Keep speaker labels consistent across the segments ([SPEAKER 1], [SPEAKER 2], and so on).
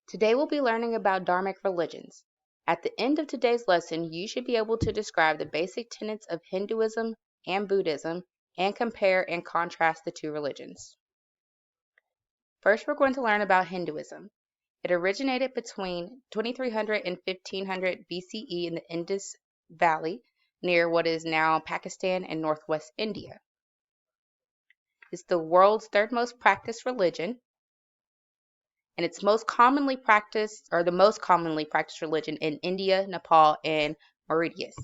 [SPEAKER 1] Today we'll be learning about Dharmic religions. At the end of today's lesson, you should be able to describe the basic tenets of Hinduism and Buddhism and compare and contrast the two religions. First, we're going to learn about Hinduism. It originated between 2300 and 1500 BCE in the Indus Valley near what is now Pakistan and northwest India. It's the world's third most practiced religion, and it's most commonly practiced, or the most commonly practiced religion in India, Nepal, and Mauritius.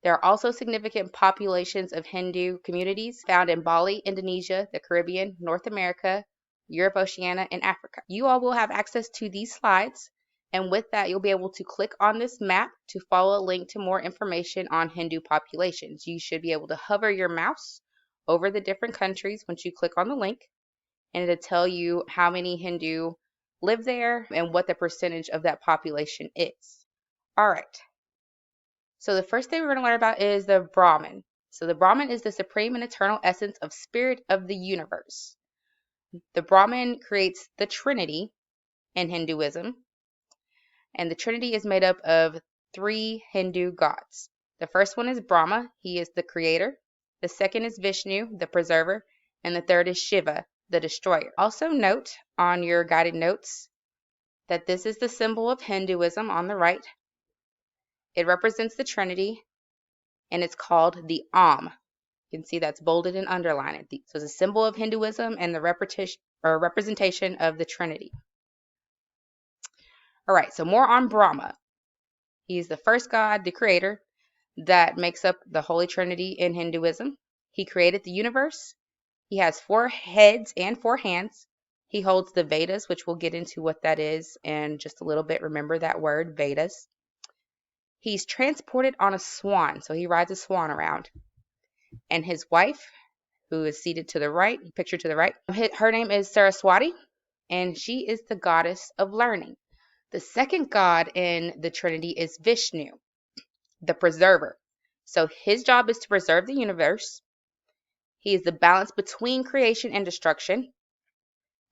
[SPEAKER 1] There are also significant populations of Hindu communities found in Bali, Indonesia, the Caribbean, North America, Europe, Oceania, and Africa. You all will have access to these slides, and with that, you'll be able to click on this map to follow a link to more information on Hindu populations. You should be able to hover your mouse over the different countries once you click on the link, and it'll tell you how many Hindu live there and what the percentage of that population is. All right. So the first thing we're going to learn about is the Brahman. So the Brahman is the supreme and eternal essence of spirit of the universe. The Brahman creates the Trinity in Hinduism, and the Trinity is made up of three Hindu gods. The first one is Brahma, he is the creator. The second is Vishnu, the preserver, and the third is Shiva, the destroyer. Also note on your guided notes that this is the symbol of Hinduism on the right. It represents the Trinity, and it's called the Om. You can see that's bolded and underlined. So it's a symbol of Hinduism and the representation of the Trinity. All right, so more on Brahma. He's the first god, the creator, that makes up the Holy Trinity in Hinduism. He created the universe. He has 4 heads and 4 hands. He holds the Vedas, which we'll get into what that is in just a little bit. Remember that word, Vedas. He's transported on a swan, so he rides a swan around. And his wife, who is seated to the right, pictured to the right, her name is Saraswati, and she is the goddess of learning. The second god in the Trinity is Vishnu, the preserver. So his job is to preserve the universe. He is the balance between creation and destruction.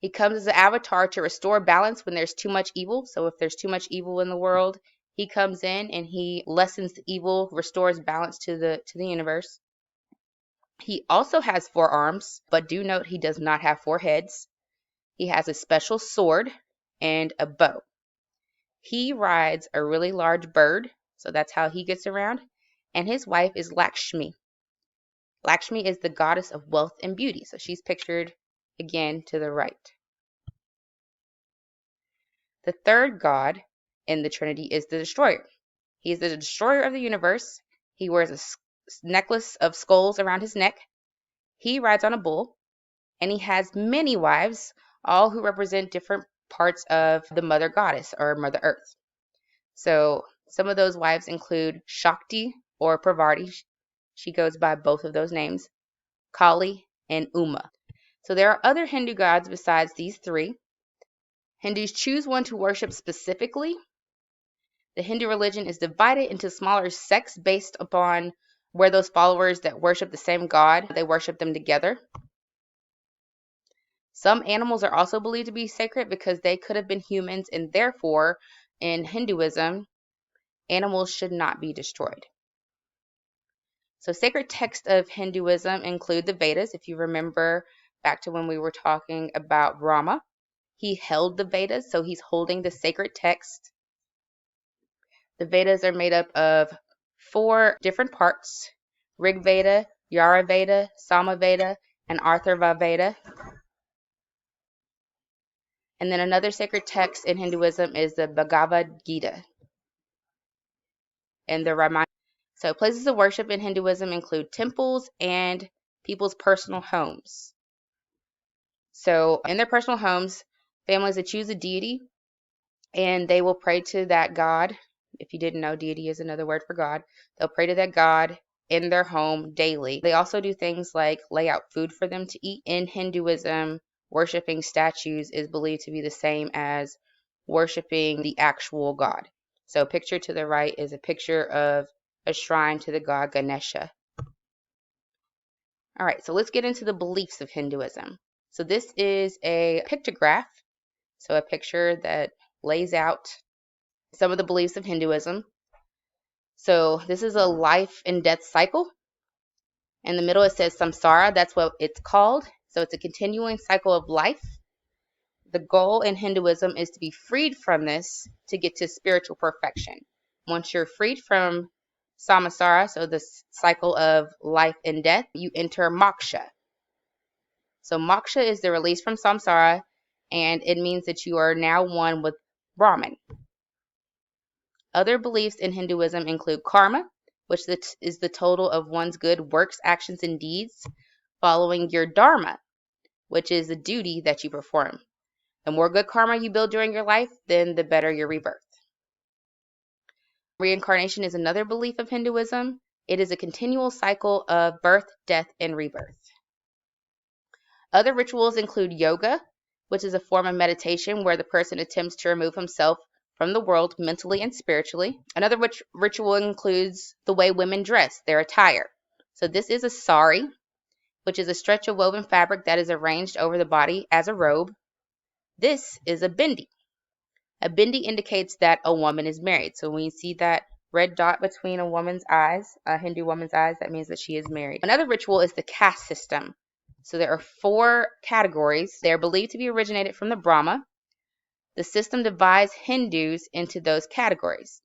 [SPEAKER 1] He comes as an avatar to restore balance when there's too much evil. So if there's too much evil in the world, he comes in and he lessens the evil, restores balance to the universe. He also has 4 arms, but do note he does not have 4 heads. He has a special sword and a bow. He rides a really large bird, so that's how he gets around. And his wife is Lakshmi. Lakshmi is the goddess of wealth and beauty, so she's pictured again to the right. The third god in the Trinity is the destroyer. He is the destroyer of the universe. He wears a necklace of skulls around his neck. He rides on a bull, and he has many wives, all who represent different parts of the mother goddess or mother earth. So some of those wives include Shakti or Parvati. She goes by both of those names, Kali and Uma. So there are other Hindu gods besides these 3. Hindus choose one to worship specifically. The Hindu religion is divided into smaller sects based upon where those followers that worship the same god, they worship them together. Some animals are also believed to be sacred because they could have been humans, and therefore, in Hinduism, animals should not be destroyed. So sacred texts of Hinduism include the Vedas. If you remember back to when we were talking about Brahma, he held the Vedas, so he's holding the sacred text. The Vedas are made up of 4 different parts: Rig Veda, Yara Veda, Sama Veda, and Atharva Veda. And then another sacred text in Hinduism is the Bhagavad Gita and the Ramayana. So places of worship in Hinduism include temples and people's personal homes. So in their personal homes, families that choose a deity, and they will pray to that god. If you didn't know, deity is another word for God. They'll pray to that god in their home daily. They also do things like lay out food for them to eat. In Hinduism, worshiping statues is believed to be the same as worshiping the actual god. So picture to the right is a picture of a shrine to the god Ganesha. All right, so let's get into the beliefs of Hinduism. So this is a pictograph. So a picture that lays out some of the beliefs of Hinduism. So this is a life and death cycle. In the middle, it says samsara. That's what it's called. So it's a continuing cycle of life. The goal in Hinduism is to be freed from this to get to spiritual perfection. Once you're freed from samsara, so this cycle of life and death, you enter moksha. So moksha is the release from samsara, and it means that you are now one with Brahman. Other beliefs in Hinduism include karma, which is the total of one's good works, actions, and deeds, following your dharma, which is a duty that you perform. The more good karma you build during your life, then the better your rebirth. Reincarnation is another belief of Hinduism. It is a continual cycle of birth, death, and rebirth. Other rituals include yoga, which is a form of meditation where the person attempts to remove himself from the world mentally and spiritually. Another ritual includes the way women dress, their attire. So this is a sari, which is a stretch of woven fabric that is arranged over the body as a robe. This is a bindi. A bindi indicates that a woman is married. So when you see that red dot between a woman's eyes, a Hindu woman's eyes, that means that she is married. Another ritual is the caste system. So there are 4 categories. They are believed to be originated from the Brahma. The system divides Hindus into those categories.